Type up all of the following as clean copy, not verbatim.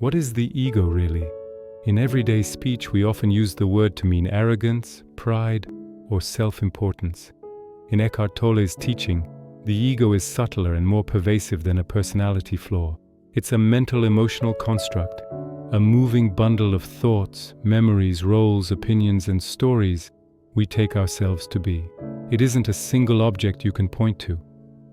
What is the ego really? In everyday speech, we often use the word to mean arrogance, pride, or self-importance. In Eckhart Tolle's teaching, the ego is subtler and more pervasive than a personality flaw. It's a mental emotional construct, a moving bundle of thoughts, memories, roles, opinions, and stories we take ourselves to be. It isn't a single object you can point to.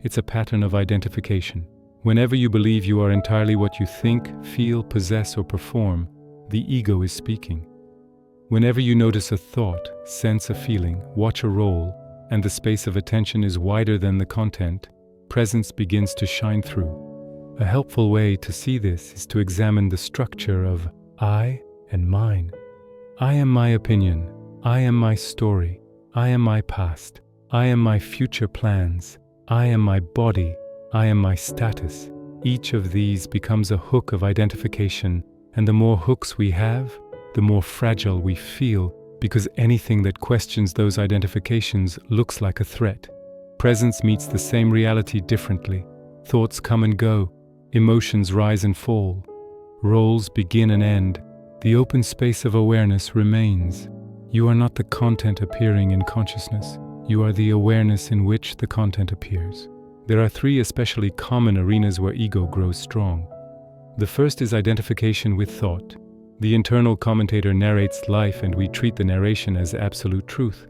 It's a pattern of identification. Whenever you believe you are entirely what you think, feel, possess, or perform, the ego is speaking. Whenever you notice a thought, sense a feeling, watch a role, and the space of attention is wider than the content, presence begins to shine through. A helpful way to see this is to examine the structure of I and mine. I am my opinion. I am my story. I am my past. I am my future plans. I am my body. I am my status. Each of these becomes a hook of identification, and the more hooks we have, the more fragile we feel, because anything that questions those identifications looks like a threat. Presence meets the same reality differently. Thoughts come and go. Emotions rise and fall. Roles begin and end. The open space of awareness remains. You are not the content appearing in consciousness. You are the awareness in which the content appears. There are three especially common arenas where ego grows strong. The first is identification with thought. The internal commentator narrates life and we treat the narration as absolute truth.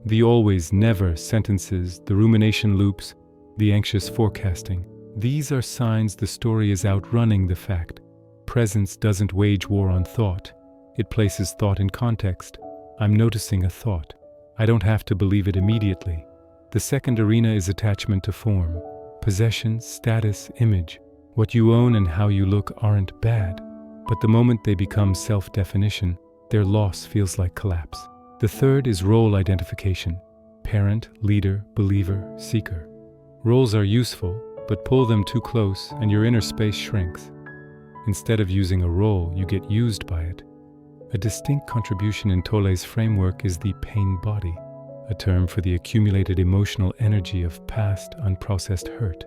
The always, never sentences, the rumination loops, the anxious forecasting. These are signs the story is outrunning the fact. Presence doesn't wage war on thought. It places thought in context. I'm noticing a thought. I don't have to believe it immediately. The second arena is attachment to form. Possession, status, image. What you own and how you look aren't bad, but the moment they become self-definition, their loss feels like collapse. The third is role identification. Parent, leader, believer, seeker. Roles are useful, but pull them too close and your inner space shrinks. Instead of using a role, you get used by it. A distinct contribution in Tolle's framework is the pain body, a term for the accumulated emotional energy of past, unprocessed hurt.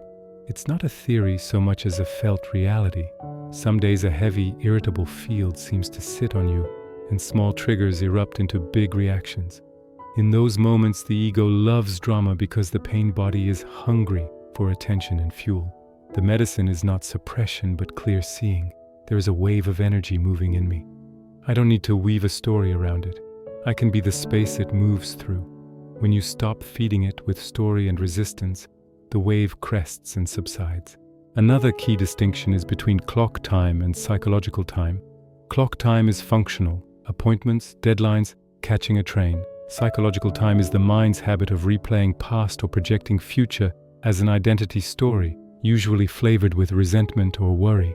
It's not a theory so much as a felt reality. Some days a heavy, irritable field seems to sit on you, and small triggers erupt into big reactions. In those moments, the ego loves drama because the pain body is hungry for attention and fuel. The medicine is not suppression, but clear seeing. There is a wave of energy moving in me. I don't need to weave a story around it. I can be the space it moves through. When you stop feeding it with story and resistance, the wave crests and subsides. Another key distinction is between clock time and psychological time. Clock time is functional, appointments, deadlines, catching a train. Psychological time is the mind's habit of replaying past or projecting future as an identity story, usually flavored with resentment or worry.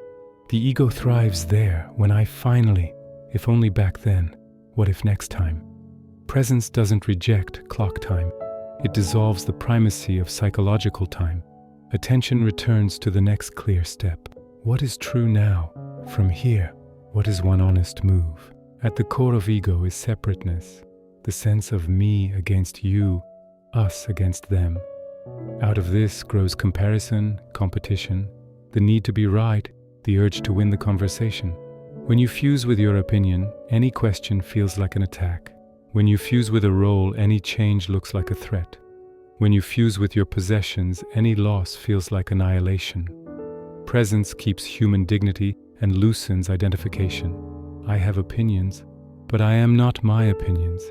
The ego thrives there when I finally, if only back then, what if next time? Presence doesn't reject clock time. It dissolves the primacy of psychological time. Attention returns to the next clear step. What is true now? From here, what is one honest move? At the core of ego is separateness, the sense of me against you, us against them. Out of this grows comparison, competition, the need to be right, the urge to win the conversation. When you fuse with your opinion, any question feels like an attack. When you fuse with a role, any change looks like a threat. When you fuse with your possessions, any loss feels like annihilation. Presence keeps human dignity and loosens identification. I have opinions, but I am not my opinions.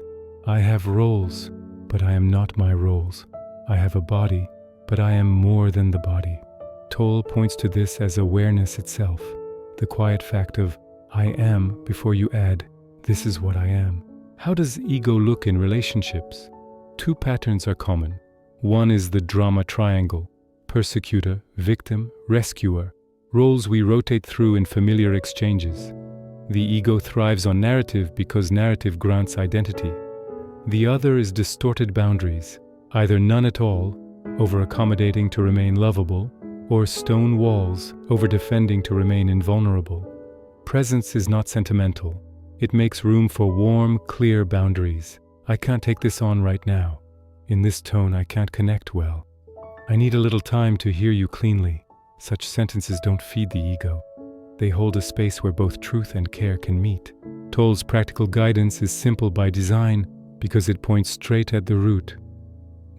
I have roles, but I am not my roles. I have a body, but I am more than the body. Tolle points to this as awareness itself, the quiet fact of I am before you add, this is what I am. How does ego look in relationships? Two patterns are common. One is the drama triangle, persecutor, victim, rescuer, roles we rotate through in familiar exchanges. The ego thrives on narrative because narrative grants identity. The other is distorted boundaries, either none at all, over-accommodating to remain lovable, or stone walls, over-defending to remain invulnerable. Presence is not sentimental. It makes room for warm, clear boundaries. I can't take this on right now. In this tone, I can't connect well. I need a little time to hear you cleanly. Such sentences don't feed the ego. They hold a space where both truth and care can meet. Tolle's practical guidance is simple by design because it points straight at the root.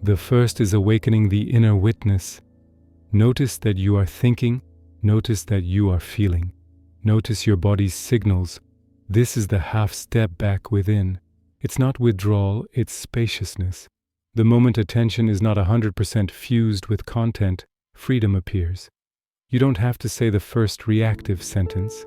The first is awakening the inner witness. Notice that you are thinking, notice that you are feeling. Notice your body's signals. This is the half step back within. It's not withdrawal, it's spaciousness. The moment attention is not 100% fused with content, freedom appears. You don't have to say the first reactive sentence.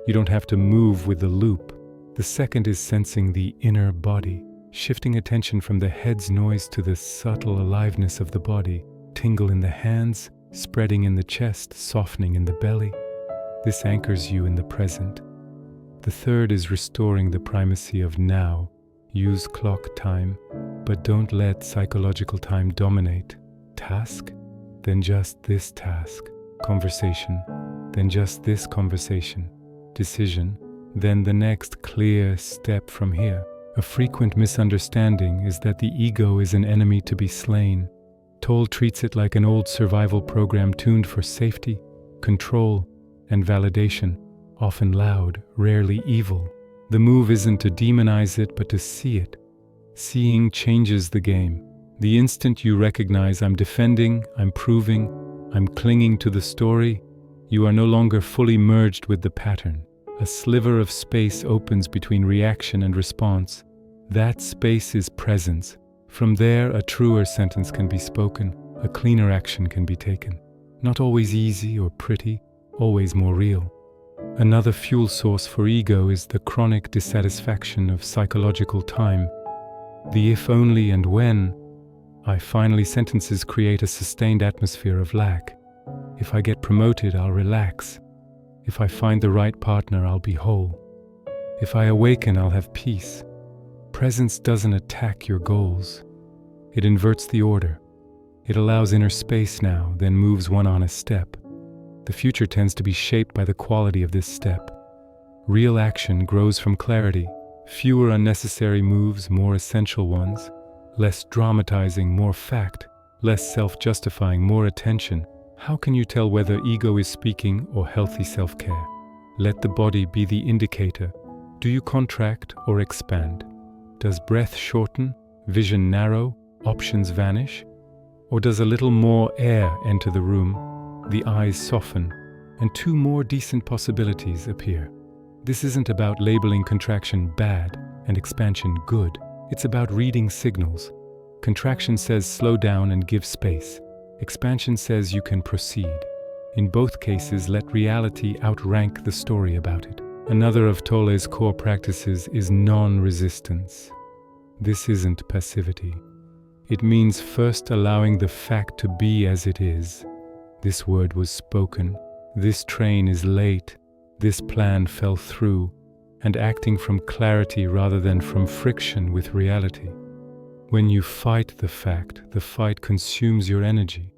You don't have to move with the loop. The second is sensing the inner body, shifting attention from the head's noise to the subtle aliveness of the body, tingle in the hands, spreading in the chest, softening in the belly. This anchors you in the present. The third is restoring the primacy of now. Use clock time, but don't let psychological time dominate. Task, then just this task. Conversation, then just this conversation. Decision, then the next clear step from here. A frequent misunderstanding is that the ego is an enemy to be slain. Tolle treats it like an old survival program tuned for safety, control, and validation, often loud, rarely evil. The move isn't to demonize it, but to see it. Seeing changes the game. The instant you recognize I'm defending, I'm proving, I'm clinging to the story, you are no longer fully merged with the pattern. A sliver of space opens between reaction and response. That space is presence. From there, a truer sentence can be spoken, a cleaner action can be taken. Not always easy or pretty, always more real. Another fuel source for ego is the chronic dissatisfaction of psychological time. The if only and when I finally sentences create a sustained atmosphere of lack. If I get promoted, I'll relax. If I find the right partner, I'll be whole. If I awaken, I'll have peace. Presence doesn't attack your goals. It inverts the order. It allows inner space now, then moves one honest step. The future tends to be shaped by the quality of this step. Real action grows from clarity. Fewer unnecessary moves, more essential ones. Less dramatizing, more fact. Less self-justifying, more attention. How can you tell whether ego is speaking or healthy self-care? Let the body be the indicator. Do you contract or expand? Does breath shorten, vision narrow, options vanish? Or does a little more air enter the room, the eyes soften, and two more decent possibilities appear? This isn't about labeling contraction bad and expansion good. It's about reading signals. Contraction says slow down and give space. Expansion says you can proceed. In both cases, let reality outrank the story about it. Another of Tolle's core practices is non-resistance. This isn't passivity. It means first allowing the fact to be as it is. This word was spoken. This train is late. This plan fell through. And acting from clarity rather than from friction with reality. When you fight the fight consumes your energy.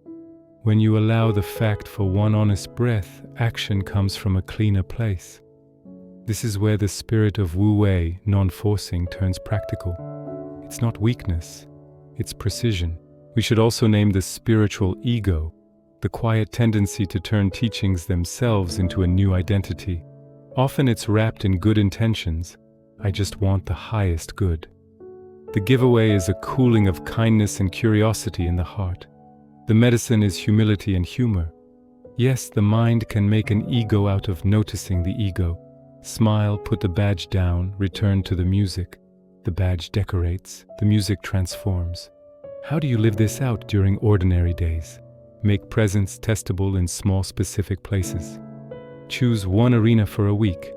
When you allow the fact for one honest breath, action comes from a cleaner place. This is where the spirit of wu-wei, non-forcing, turns practical. It's not weakness, it's precision. We should also name the spiritual ego, the quiet tendency to turn teachings themselves into a new identity. Often it's wrapped in good intentions. I just want the highest good. The giveaway is a cooling of kindness and curiosity in the heart. The medicine is humility and humor. Yes, the mind can make an ego out of noticing the ego. Smile, put the badge down, return to the music. The badge decorates, the music transforms. How do you live this out during ordinary days? Make presence testable in small specific places. Choose one arena for a week.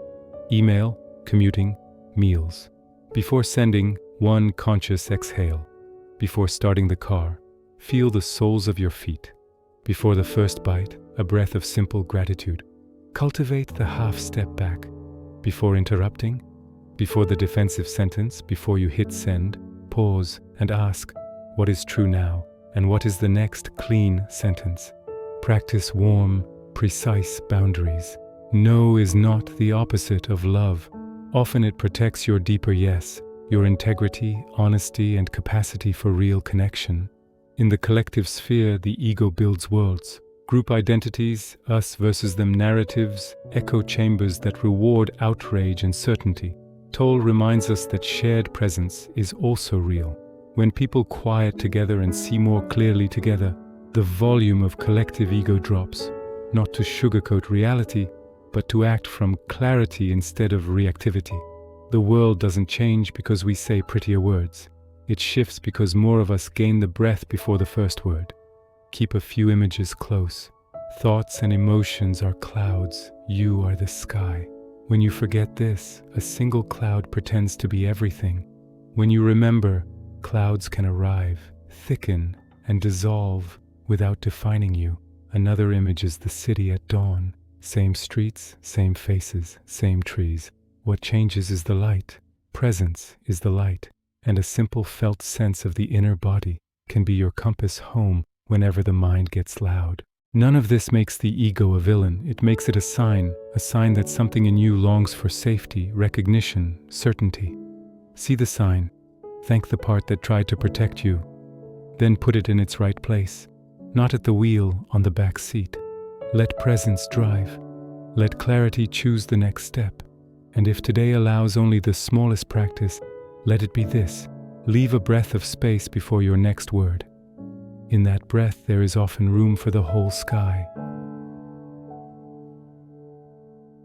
Email, commuting, meals. Before sending, one conscious exhale. Before starting the car, feel the soles of your feet. Before the first bite, a breath of simple gratitude. Cultivate the half step back. Before interrupting, before the defensive sentence, before you hit send, pause and ask, what is true now, and what is the next clean sentence? Practice warm, precise boundaries. No is not the opposite of love. Often it protects your deeper yes, your integrity, honesty, and capacity for real connection. In the collective sphere, the ego builds worlds, Group identities, us versus them narratives, echo chambers that reward outrage and certainty. Tolle reminds us that shared presence is also real. When people quiet together and see more clearly together, the volume of collective ego drops, not to sugarcoat reality, but to act from clarity instead of reactivity. The world doesn't change because we say prettier words. It shifts because more of us gain the breath before the first word. Keep a few images close. Thoughts and emotions are clouds. You are the sky. When you forget this, a single cloud pretends to be everything. When you remember, clouds can arrive, thicken, and dissolve without defining you. Another image is the city at dawn. Same streets, same faces, same trees. What changes is the light. Presence is the light. And a simple felt sense of the inner body can be your compass home whenever the mind gets loud. None of this makes the ego a villain. It makes it a sign that something in you longs for safety, recognition, certainty. See the sign. Thank the part that tried to protect you. Then put it in its right place, not at the wheel, on the back seat. Let presence drive. Let clarity choose the next step. And if today allows only the smallest practice, let it be this. Leave a breath of space before your next word. In that breath, there is often room for the whole sky.